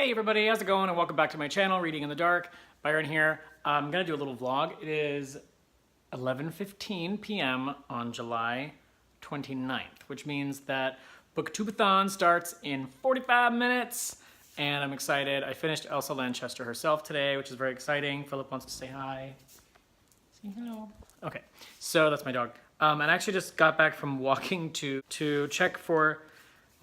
Hey everybody, how's it going? And welcome back to my channel, Reading in the Dark. Byron here. I'm gonna do a little vlog. It is 11:15 p.m. on July 29th, which means that BookTube-A-Thon starts in 45 minutes, and I'm excited. I finished Elsa Lanchester herself today, which is very exciting. Philip wants to say hi. Say hello. Okay, so that's my dog. And I actually just got back from walking to check for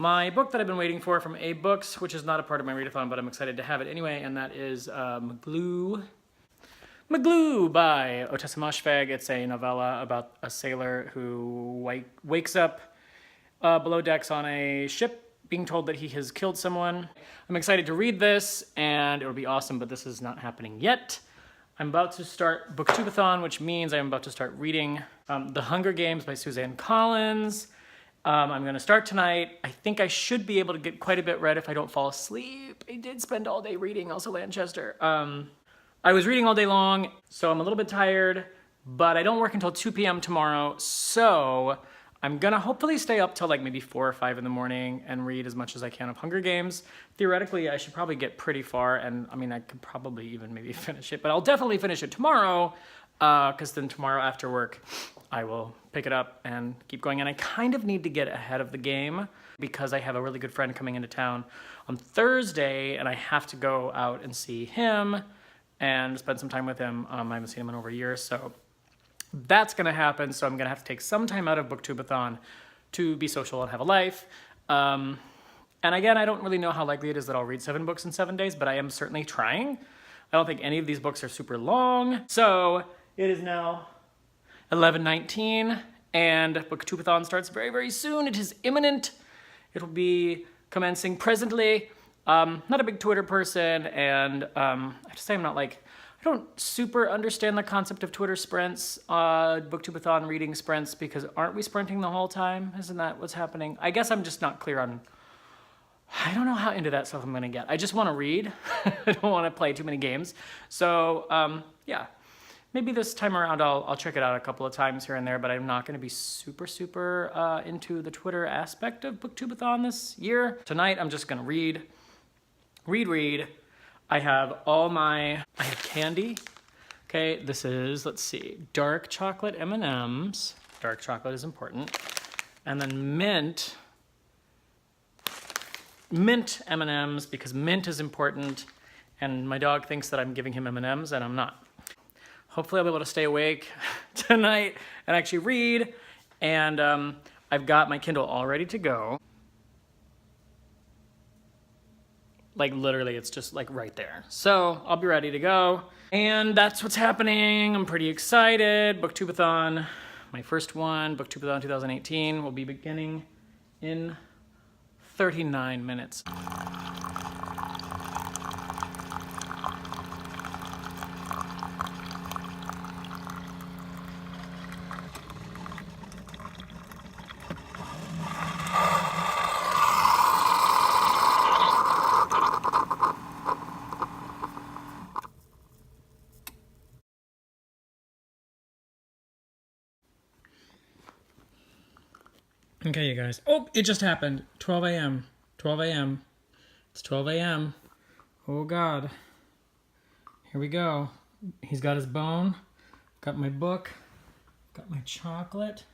my book that I've been waiting for from A Books, which is not a part of my readathon, but I'm excited to have it anyway, and that is Maglue by Ottessa Moshfegh. It's a novella about a sailor who wakes up below decks on a ship being told that he has killed someone. I'm excited to read this, and it will be awesome, but this is not happening yet. I'm about to start BookTube-A-Thon, which means I'm about to start reading The Hunger Games by Suzanne Collins. I'm going to start tonight. I think I should be able to get quite a bit read if I don't fall asleep. I did spend all day reading Elsa Lanchester. I was reading all day long, so I'm a little bit tired, but I don't work until 2 p.m. tomorrow, so I'm going to hopefully stay up till like maybe 4 or 5 in the morning and read as much as I can of Hunger Games. Theoretically, I should probably get pretty far, and I mean, I could probably even maybe finish it, but I'll definitely finish it tomorrow, because then tomorrow after work, I will pick it up and keep going. And I kind of need to get ahead of the game because I have a really good friend coming into town on Thursday, and I have to go out and see him and spend some time with him. I haven't seen him in over a year, so that's gonna happen. So I'm gonna have to take some time out of BookTube-A-Thon to be social and have a life. And again, I don't really know how likely it is that I'll read 7 books in 7 days, but I am certainly trying. I don't think any of these books are super long. So it is now 11:19, and BookTube-A-Thon starts very, very soon. It is imminent. It will be commencing presently. Not a big Twitter person, and I have to say I'm not like, I don't super understand the concept of Twitter sprints, BookTube-A-Thon reading sprints, because aren't we sprinting the whole time? Isn't that what's happening? I guess I'm just not clear on, I don't know how into that stuff I'm gonna get. I just wanna read. I don't wanna play too many games. So, yeah. Maybe this time around I'll check it out a couple of times here and there, but I'm not going to be super into the Twitter aspect of BookTube-A-Thon this year. Tonight I'm just going to read. I have I have candy. Okay, this is, let's see, dark chocolate M&Ms. Dark chocolate is important. And then mint M&Ms, because mint is important, and my dog thinks that I'm giving him M&Ms, and I'm not. Hopefully I'll be able to stay awake tonight and actually read. And I've got my Kindle all ready to go. Like literally, it's just like right there. So I'll be ready to go. And that's what's happening. I'm pretty excited. BookTube-A-Thon, my first one, BookTube-A-Thon 2018, will be beginning in 39 minutes. Okay, you guys. Oh, it just happened. 12 a.m. 12 a.m. It's 12 a.m. Oh, God. Here we go. He's got his bone. Got my book. Got my chocolate.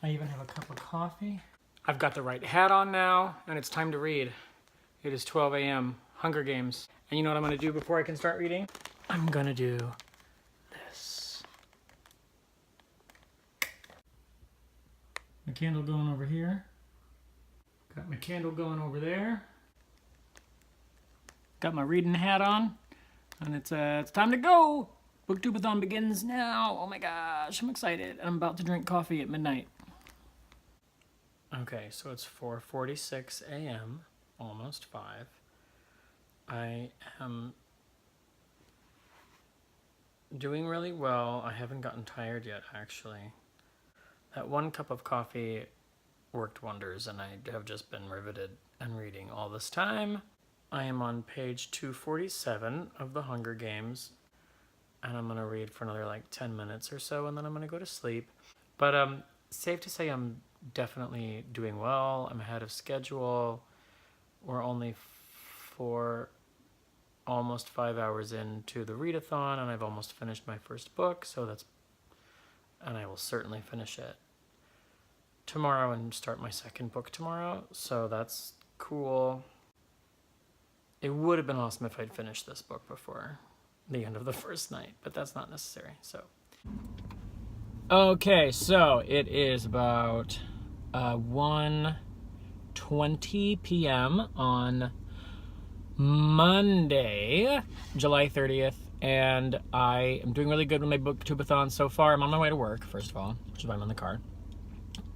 I even have a cup of coffee. I've got the right hat on now, and it's time to read. It is 12 a.m. Hunger Games. And you know what I'm going to do before I can start reading? I'm going to do this. My candle going over here. Got my candle going over there. Got my reading hat on. And it's time to go. BookTube-A-Thon begins now. Oh my gosh, I'm excited. I'm about to drink coffee at midnight. Okay, so it's 4:46 a.m., almost 5. I am doing really well. I haven't gotten tired yet, actually. That 1 cup of coffee worked wonders, and I have just been riveted and reading all this time. I am on page 247 of The Hunger Games, and I'm going to read for another like 10 minutes or so, and then I'm going to go to sleep. But safe to say I'm definitely doing well. I'm ahead of schedule. We're only 4 almost 5 hours into the readathon, and I've almost finished my first book, and I will certainly finish it tomorrow and start my second book tomorrow, so that's cool. It would have been awesome if I'd finished this book before the end of the first night, but that's not necessary, so. Okay, so it is about 1:20 p.m. on Monday, July 30th, and I am doing really good with my BookTube-A-Thon so far. I'm on my way to work, first of all, which is why I'm in the car.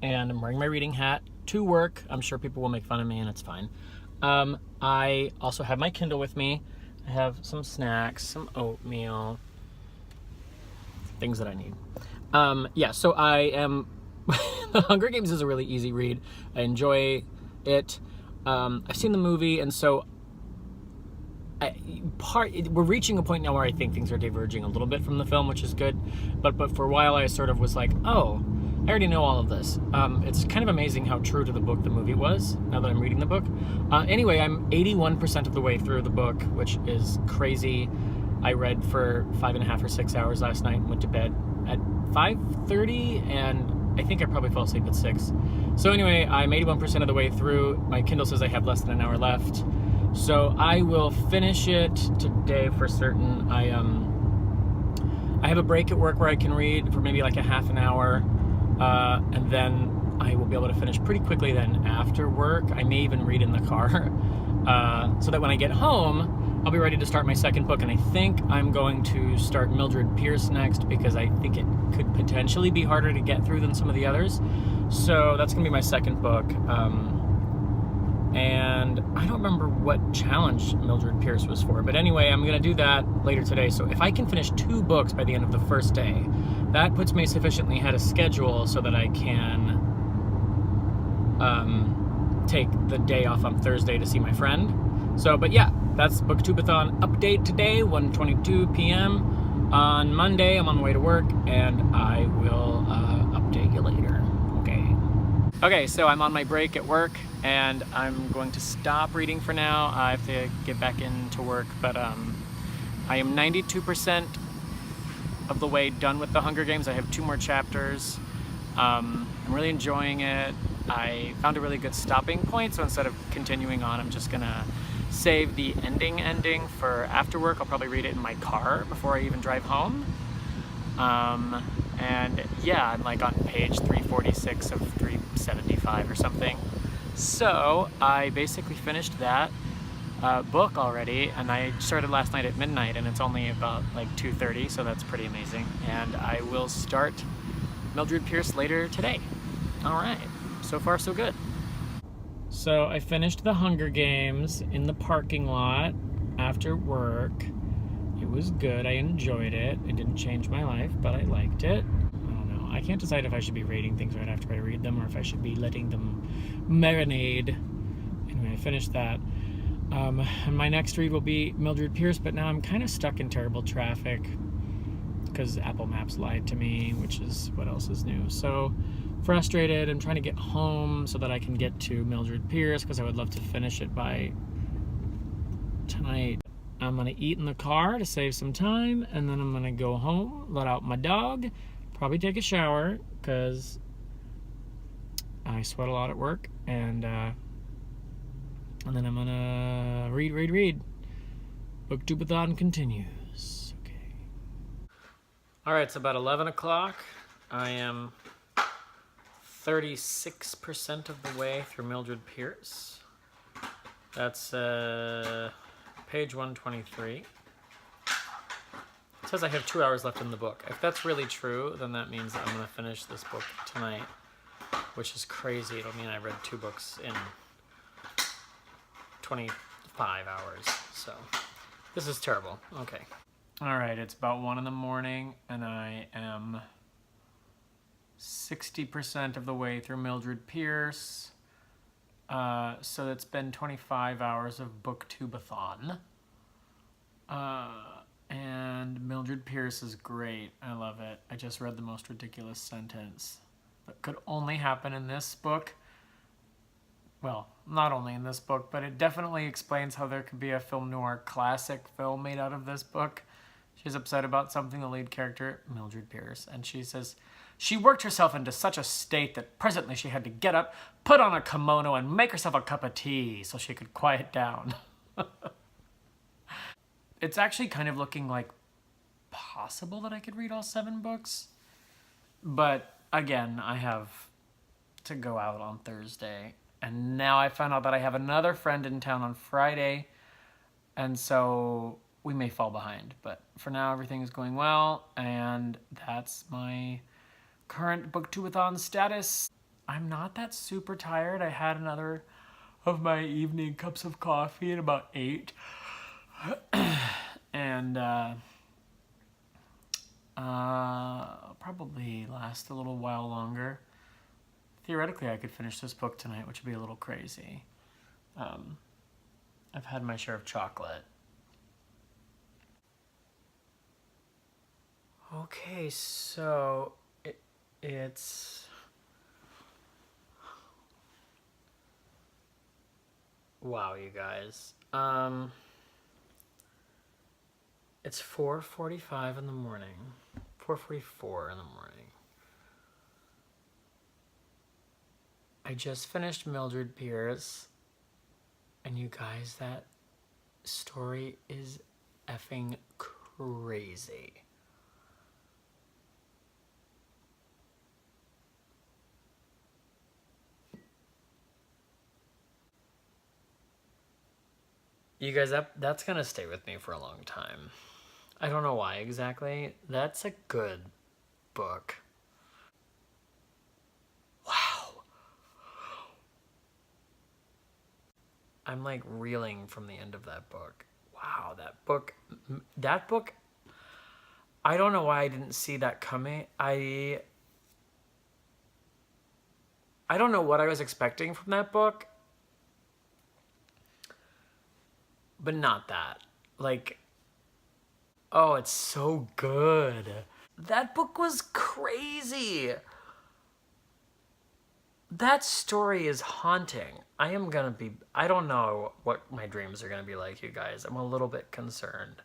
And I'm wearing my reading hat to work. I'm sure people will make fun of me, and it's fine. I also have my Kindle with me. I have some snacks, some oatmeal, things that I need. Yeah, so I am... The Hunger Games is a really easy read. I enjoy it. I've seen the movie, and so we're reaching a point now where I think things are diverging a little bit from the film, which is good. But for a while, I sort of was like, oh, I already know all of this. It's kind of amazing how true to the book the movie was, now that I'm reading the book. Anyway, I'm 81% of the way through the book, which is crazy. I read for 5.5 or 6 hours last night and went to bed at 5:30, and I think I probably fell asleep at 6. So anyway, I'm 81% of the way through. My Kindle says I have less than an hour left. So I will finish it today for certain. I have a break at work where I can read for maybe like a half an hour, and then I will be able to finish pretty quickly then after work. I may even read in the car, so that when I get home, I'll be ready to start my second book. And I think I'm going to start Mildred Pierce next, because I think it could potentially be harder to get through than some of the others. So that's gonna be my second book. And I don't remember what challenge Mildred Pierce was for, but anyway, I'm gonna do that later today. So if I can finish 2 books by the end of the first day, that puts me sufficiently ahead of schedule so that I can take the day off on Thursday to see my friend. So, but yeah, that's BookTube-A-Thon update today, 1:22 p.m. on Monday. I'm on my way to work, and I will update you later. Okay, so I'm on my break at work, and I'm going to stop reading for now. I have to get back into work, but I am 92% of the way done with the Hunger Games. I have 2 more chapters. I'm really enjoying it. I found a really good stopping point, so instead of continuing on, I'm just gonna save the ending for after work. I'll probably read it in my car before I even drive home. And yeah, I'm like on page 346 of 375 or something. So I basically finished that book already, and I started last night at midnight, and it's only about like 2:30, so that's pretty amazing. And I will start Mildred Pierce later today. All right, so far so good. So I finished the Hunger Games in the parking lot after work. It was good. I enjoyed it. It didn't change my life, but I liked it. I don't know. I can't decide if I should be rating things right after I read them or if I should be letting them marinade. Anyway, I finished that. And my next read will be Mildred Pierce, but now I'm kind of stuck in terrible traffic because Apple Maps lied to me, which is what else is new. So frustrated. I'm trying to get home so that I can get to Mildred Pierce because I would love to finish it by tonight. I'm gonna eat in the car to save some time, and then I'm gonna go home, let out my dog, probably take a shower because I sweat a lot at work, and then I'm gonna read. BookTube-A-Thon continues. Okay. All right, it's about 11 o'clock. I am 36% of the way through Mildred Pierce. That's page 123. It says I have 2 hours left in the book. If that's really true, then that means that I'm going to finish this book tonight, which is crazy. It'll mean I read 2 books in 25 hours. So this is terrible. Okay. All right, it's about 1 in the morning, and I am 60% of the way through Mildred Pierce. So it's been 25 hours of BookTube-A-Thon. And Mildred Pierce is great. I love it. I just read the most ridiculous sentence that could only happen in this book well, not only in this book, but it definitely explains how there could be a film noir classic film made out of this book. She's upset about something, the lead character, Mildred Pierce, and she says, she worked herself into such a state that presently she had to get up, put on a kimono, and make herself a cup of tea so she could quiet down. It's actually kind of looking like possible that I could read all 7 books. But again, I have to go out on Thursday. And now I found out that I have another friend in town on Friday. And so we may fall behind. But for now, everything is going well. And that's my current BookTube-A-Thon status. I'm not that super tired. I had another of my evening cups of coffee at about 8. And probably last a little while longer. Theoretically, I could finish this book tonight, which would be a little crazy. I've had my share of chocolate. Okay, so it's... Wow, you guys. It's 4:45 in the morning. 4:44 in the morning. I just finished Mildred Pierce. And you guys, that story is effing crazy. You guys, that's gonna stay with me for a long time. I don't know why exactly. That's a good book. Wow. I'm like reeling from the end of that book. Wow, that book, I don't know why I didn't see that coming. I don't know what I was expecting from that book. But not that. Like, oh, it's so good. That book was crazy. That story is haunting. I don't know what my dreams are gonna be like, you guys. I'm a little bit concerned.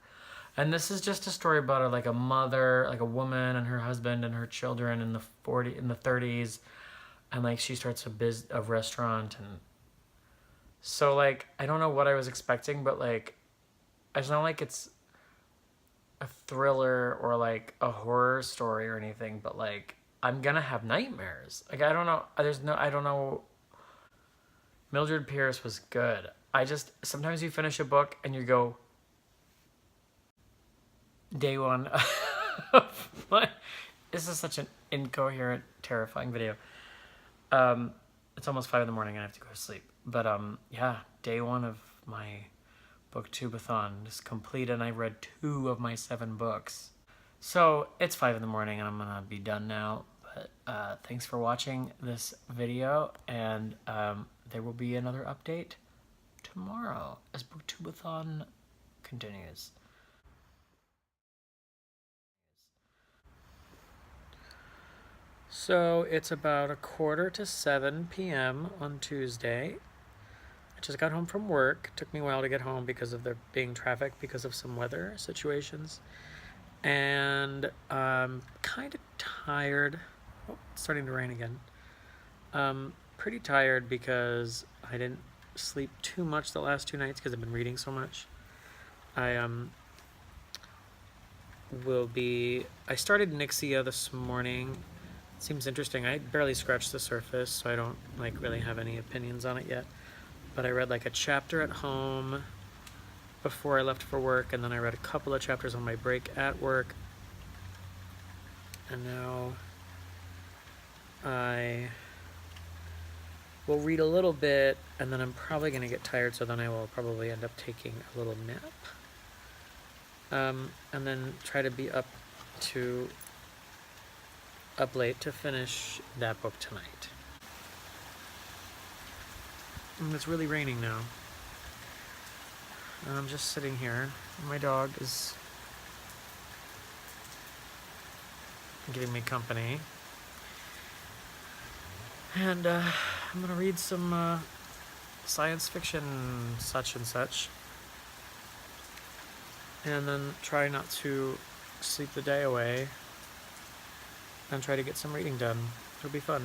And this is just a story about like a mother, like a woman and her husband and her children in the 30s. And like she starts a restaurant, and so, like, I don't know what I was expecting, but, like, it's not like it's a thriller or, like, a horror story or anything, but, like, I'm gonna have nightmares. Like, I don't know. I don't know. Mildred Pierce was good. Sometimes you finish a book and you go, day one of this is such an incoherent, terrifying video. It's almost 5 in the morning and I have to go to sleep. But yeah, day 1 of my BookTube-A-Thon is complete, and I read 2 of my 7 books. So it's 5 in the morning and I'm gonna be done now. But thanks for watching this video, and there will be another update tomorrow as BookTube-A-Thon continues. So it's about 6:45 p.m. on Tuesday. I just got home from work. It took me a while to get home because of there being traffic because of some weather situations. And I'm kind of tired. Oh, it's starting to rain again. Pretty tired because I didn't sleep too much the last 2 nights because I've been reading so much. I started Nixia this morning. It seems interesting. I barely scratched the surface, so I don't like really have any opinions on it yet. But I read like a chapter at home before I left for work, and then I read a couple of chapters on my break at work. And now I will read a little bit, and then I'm probably going to get tired, so then I will probably end up taking a little nap. And then try to be up late to finish that book tonight. And it's really raining now. And I'm just sitting here. My dog is giving me company. And I'm gonna read some science fiction such and such. And then try not to sleep the day away and try to get some reading done. It'll be fun.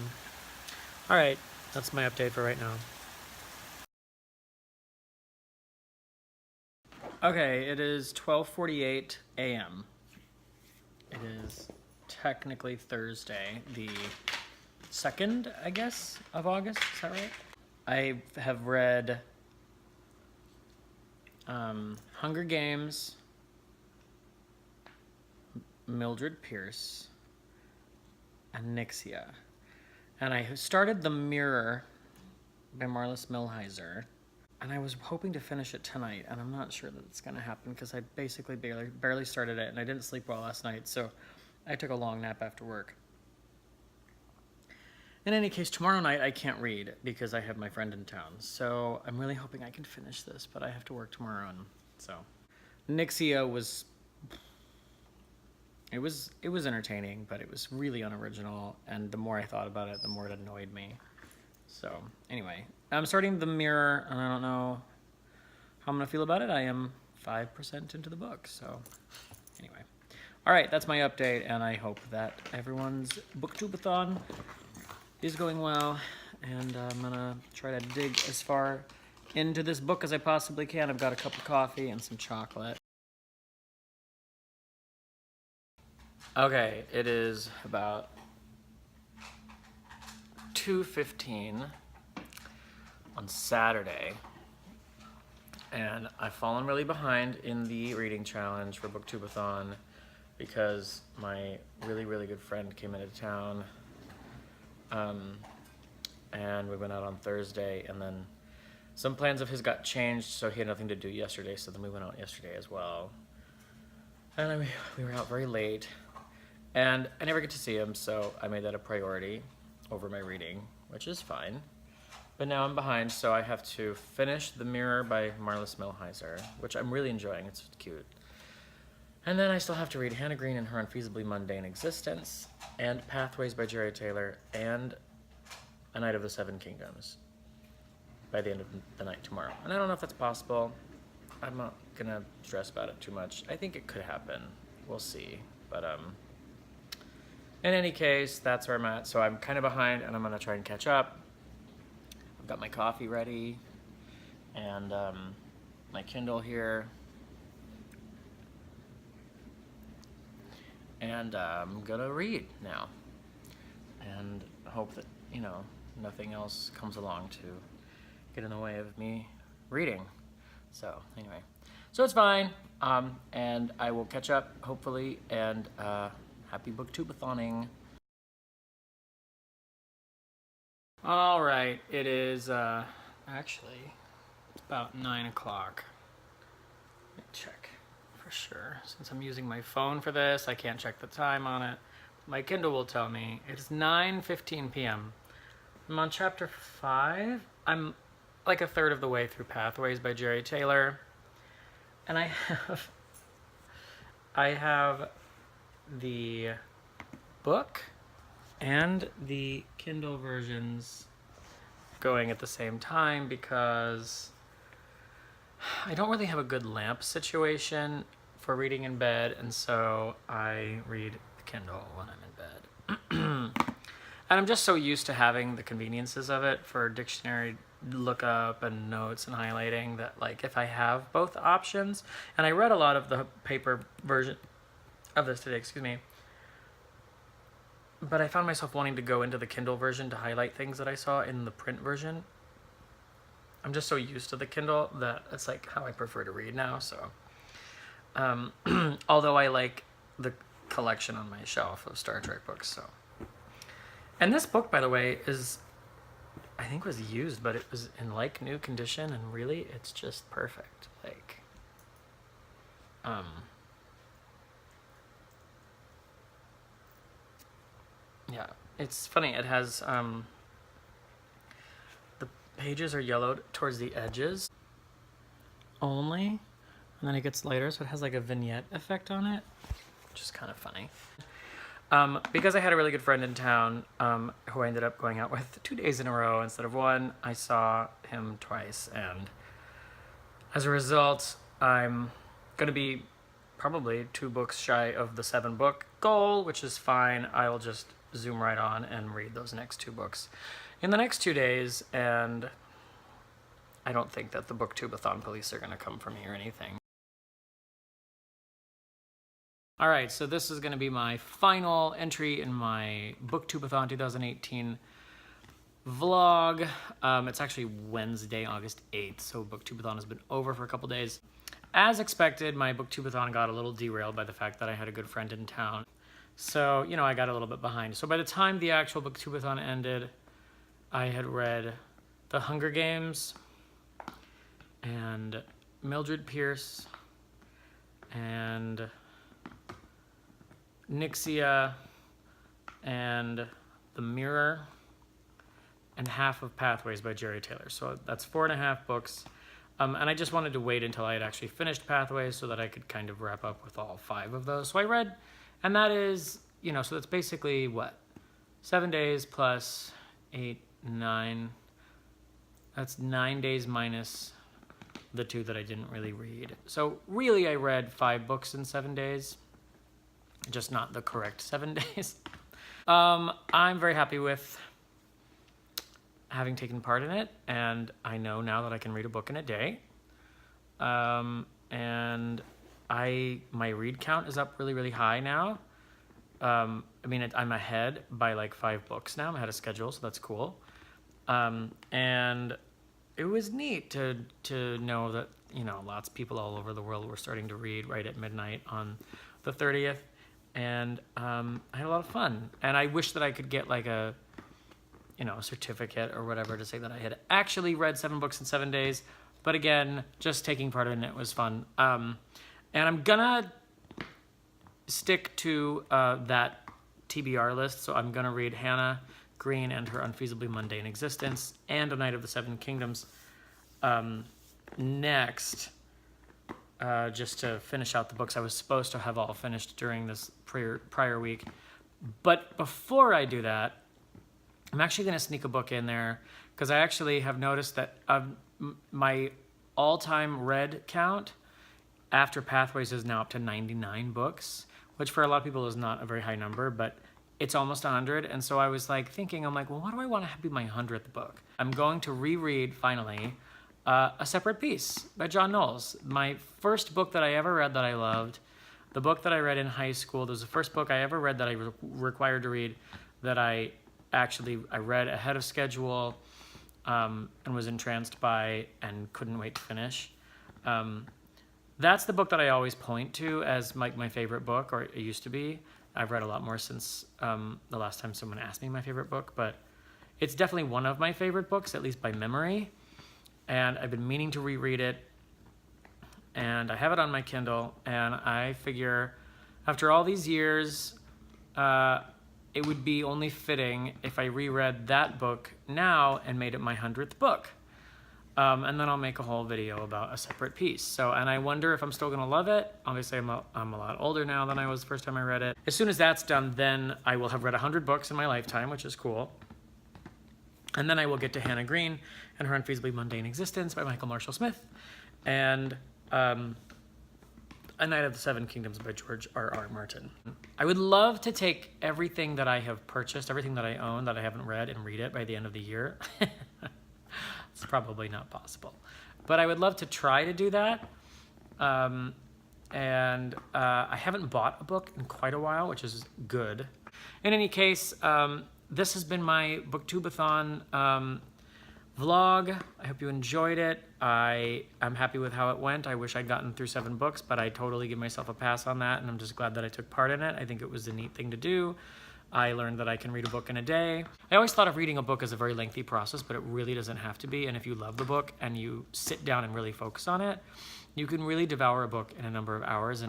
All right, that's my update for right now. Okay, it is 12:48 a.m. It is technically Thursday, the 2nd, I guess, of August. Is that right? I have read Hunger Games, Mildred Pierce, and Nixia. And I started The Mirror by Marlis Milheiser. And I was hoping to finish it tonight, and I'm not sure that it's going to happen because I basically barely started it, and I didn't sleep well last night, so I took a long nap after work. In any case, tomorrow night I can't read because I have my friend in town, so I'm really hoping I can finish this, but I have to work tomorrow, and so. Nixia was... It was entertaining, but it was really unoriginal, and the more I thought about it, the more it annoyed me. So, anyway, I'm starting The Mirror, and I don't know how I'm going to feel about it. I am 5% into the book, so anyway. All right, that's my update, and I hope that everyone's BookTube-A-Thon is going well, and I'm going to try to dig as far into this book as I possibly can. I've got a cup of coffee and some chocolate. Okay, it is about 2:15 on Saturday, and I've fallen really behind in the reading challenge for BookTube-A-Thon because my really good friend came into town, and we went out on Thursday, and then some plans of his got changed, so he had nothing to do yesterday, so then we went out yesterday as well, and we were out very late, and I never get to see him, so I made that a priority over my reading, which is fine. But now I'm behind, so I have to finish The Mirror by Marlis Milheiser, which I'm really enjoying. It's cute. And then I still have to read Hannah Green and Her Unfeasibly Mundane Existence, and Pathways by Jerry Taylor, and A Night of the Seven Kingdoms by the end of the night tomorrow. And I don't know if that's possible. I'm not gonna stress about it too much. I think it could happen. We'll see. But in any case, that's where I'm at. So I'm kind of behind, and I'm gonna try and catch up. I've got my coffee ready, and my Kindle here. And I'm gonna read now, and hope that, you know, nothing else comes along to get in the way of me reading. So anyway, so it's fine, and I will catch up, hopefully, and happy BookTube-A-Thoning. All right, it is actually it's about 9 o'clock. Let me check for sure. Since I'm using my phone for this, I can't check the time on it. My Kindle will tell me. It's 9:15 p.m. I'm on chapter 5. I'm like a third of the way through Pathways by Jerry Taylor, and I have the book and the Kindle versions going at the same time because I don't really have a good lamp situation for reading in bed, and so I read the Kindle when I'm in bed. And I'm just so used to having the conveniences of it for dictionary lookup and notes and highlighting that, like, if I have both options, and I read a lot of the paper version of this today, excuse me, but I found myself wanting to go into the Kindle version to highlight things that I saw in the print version. I'm just so used to the Kindle that it's like how I prefer to read now, so. Although I like the collection on my shelf of Star Trek books, so. And this book, by the way, I think was used, but it was in like new condition, and really, it's just perfect. Like, yeah, it's funny. It has, the pages are yellowed towards the edges only, and then it gets lighter, so it has like a vignette effect on it, which is kind of funny. Because I had a really good friend in town who I ended up going out with 2 days in a row instead of one, I saw him twice, and as a result, I'm going to be probably 2 books shy of the 7-book goal, which is fine. I will just zoom right on and read those next 2 books in the next 2 days, and I don't think that the BookTube-A-Thon police are going to come for me or anything. All right, so this is going to be my final entry in my BookTube-A-Thon 2018 vlog. It's actually Wednesday, August 8th, so BookTube-A-Thon has been over for a couple days. As expected, my BookTube-A-Thon got a little derailed by the fact that I had a good friend in town. So, you know, I got a little bit behind. So by the time the actual BookTube-A-Thon ended, I had read The Hunger Games and Mildred Pierce and Nixia and The Mirror and half of Pathways by Jerry Taylor. So that's 4.5 books. And I just wanted to wait until I had actually finished Pathways so that I could kind of wrap up with all 5 of those. So I read, and that is, you know, so that's basically what? 7 days plus 8, 9. That's 9 days minus the 2 that I didn't really read. So really I read 5 books in 7 days, just not the correct 7 days. I'm very happy with having taken part in it, and I know now that I can read a book in a day. And my read count is up really, really high now. I mean, I'm ahead by like 5 books now. I'm ahead of schedule, so that's cool. And it was neat to know that, you know, lots of people all over the world were starting to read right at midnight on the 30th. And I had a lot of fun. And I wish that I could get like a certificate or whatever to say that I had actually read 7 books in 7 days. But again, just taking part in it was fun. And I'm gonna stick to that TBR list. So I'm gonna read Hannah Green and Her Unfeasibly Mundane Existence and A Knight of the Seven Kingdoms next, just to finish out the books I was supposed to have all finished during this prior week. But before I do that, I'm actually going to sneak a book in there because I actually have noticed that my all-time read count after Pathways is now up to 99 books, which for a lot of people is not a very high number, but it's almost 100. And so I was like thinking, I'm like, well, what do I want to be my 100th book? I'm going to reread finally A Separate Peace by John Knowles. My first book that I ever read that I loved, the book that I read in high school. It was the first book I ever read that I was required to read that I read ahead of schedule and was entranced by and couldn't wait to finish. That's the book that I always point to as my favorite book, or it used to be. I've read a lot more since the last time someone asked me my favorite book, but it's definitely one of my favorite books, at least by memory. And I've been meaning to reread it, and I have it on my Kindle, and I figure after all these years, it would be only fitting if I reread that book now and made it my 100th book. And then I'll make a whole video about A Separate Peace. So, and I wonder if I'm still gonna love it. Obviously, I'm a lot older now than I was the first time I read it. As soon as that's done, then I will have read 100 books in my lifetime, which is cool. And then I will get to Hannah Green and Her Unfeasibly Mundane Existence by Michael Marshall Smith, and A Knight of the Seven Kingdoms by George R.R. Martin. I would love to take everything that I have purchased, everything that I own that I haven't read, and read it by the end of the year. It's probably not possible. But I would love to try to do that. I haven't bought a book in quite a while, which is good. In any case, this has been my BookTube-A-Thon vlog. I hope you enjoyed it. I'm happy with how it went. I wish I'd gotten through 7 books, but I totally give myself a pass on that, and I'm just glad that I took part in it. I think it was a neat thing to do. I learned that I can read a book in a day. I always thought of reading a book as a very lengthy process, but it really doesn't have to be. And if you love the book and you sit down and really focus on it, you can really devour a book in a number of hours.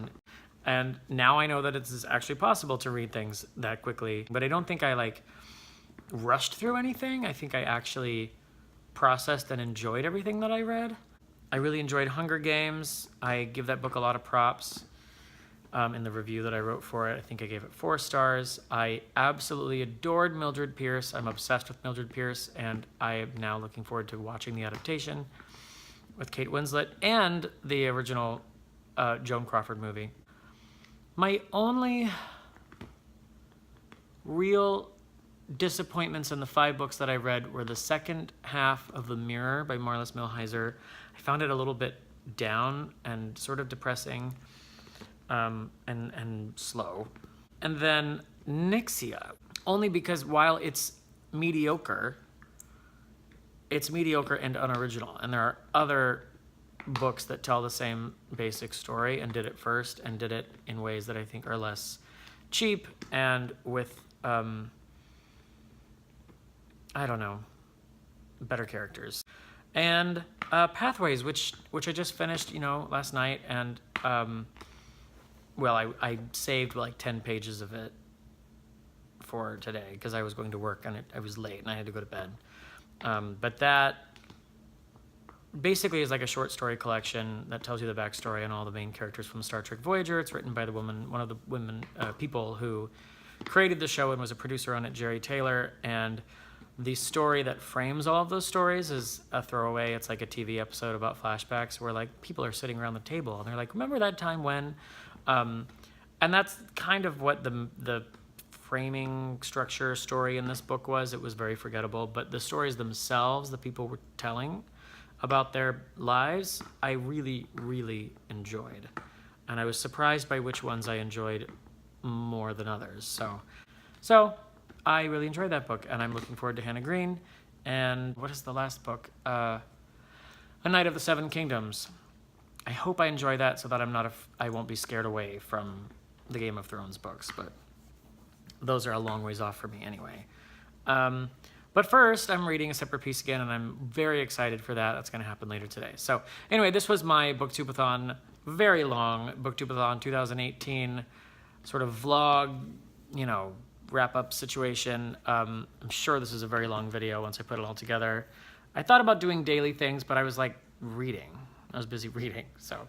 And now I know that it's actually possible to read things that quickly, but I don't think I rushed through anything. I think I actually processed and enjoyed everything that I read. I really enjoyed Hunger Games. I give that book a lot of props. in the review that I wrote for it. I think I gave it 4 stars. I absolutely adored Mildred Pierce. I'm obsessed with Mildred Pierce, and I am now looking forward to watching the adaptation with Kate Winslet and the original Joan Crawford movie. My only real disappointments in the 5 books that I read were the second half of The Mirror by Marlis Milheiser. I found it a little bit down and sort of depressing, and slow. And then Nixia, only because while it's mediocre and unoriginal, and there are other books that tell the same basic story and did it first and did it in ways that I think are less cheap and with I don't know, better characters. And Pathways, which I just finished, last night, and well, I saved like 10 pages of it for today because I was going to work and I was late and I had to go to bed. But that basically is like a short story collection that tells you the backstory on all the main characters from Star Trek Voyager. It's written by one of the people who created the show and was a producer on it, Jerry Taylor. And the story that frames all of those stories is a throwaway. It's like a TV episode about flashbacks where like people are sitting around the table and they're like, remember that time when, and that's kind of what the framing structure story in this book was. It was very forgettable, but the stories themselves, the people were telling about their lives, I really, really enjoyed. And I was surprised by which ones I enjoyed more than others. So I really enjoyed that book, and I'm looking forward to Hannah Green. And what is the last book? A Knight of the Seven Kingdoms. I hope I enjoy that so that I won't be scared away from the Game of Thrones books, but those are a long ways off for me anyway. But first, I'm reading A Separate Piece again, and I'm very excited for that. That's going to happen later today. So anyway, this was my BookTube-A-Thon, very long BookTube-A-Thon 2018 sort of vlog, wrap-up situation. I'm sure this is a very long video once I put it all together. I thought about doing daily things, but I was like reading. I was busy reading, so.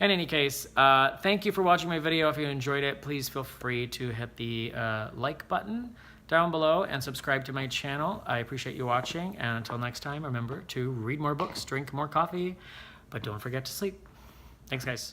In any case, thank you for watching my video. If you enjoyed it, please feel free to hit the like button down below and subscribe to my channel. I appreciate you watching, and until next time, remember to read more books, drink more coffee, but don't forget to sleep. Thanks, guys.